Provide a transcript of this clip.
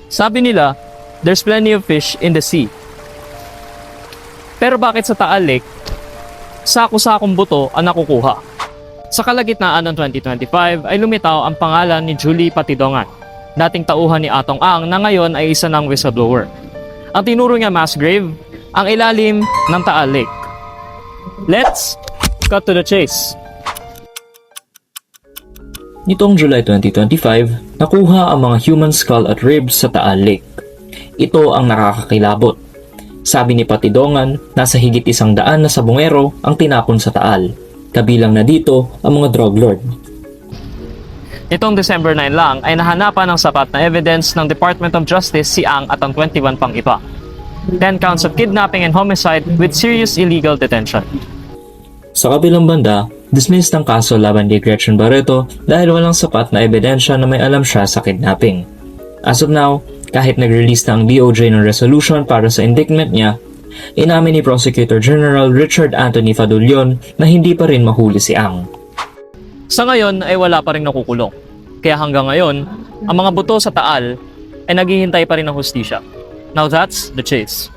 Sabi nila, there's plenty of fish in the sea. Pero bakit sa Taal Lake, sako-sakong buto ang nakukuha? Sa kalagitnaan ng 2025 ay lumitaw ang pangalan ni Julie Patidongan, dating tauhan ni Atong Ang na ngayon ay isa ng whistleblower. Ang tinuro niya mass grave, ang ilalim ng Taal Lake. Let's cut to the chase. Nitong July 2025, nakuha ang mga human skull at ribs sa Taal Lake. Ito ang nakakakilabot. Sabi ni Patidongan, nasa higit 100 na sabungero ang tinapon sa Taal. Kabilang na dito ang mga drug lord. Itong December 9 lang ay nahanapan ng sapat na evidence ng Department of Justice si Ang at ang 21 pang iba. 10 counts of kidnapping and homicide with serious illegal detention. Sa kabilang banda, dismissed ang kaso laban kay Gretchen Barreto dahil walang sapat na ebidensya na may alam siya sa kidnapping. As of now, kahit nag-release na ang DOJ ng resolution para sa indictment niya, inamin ni Prosecutor General Richard Anthony Fadulion na hindi pa rin mahuli si Ang. Sa ngayon ay wala pa rin nakukulong. Kaya hanggang ngayon, ang mga buto sa Taal ay naghihintay pa rin ng hustisya. Now that's the chase.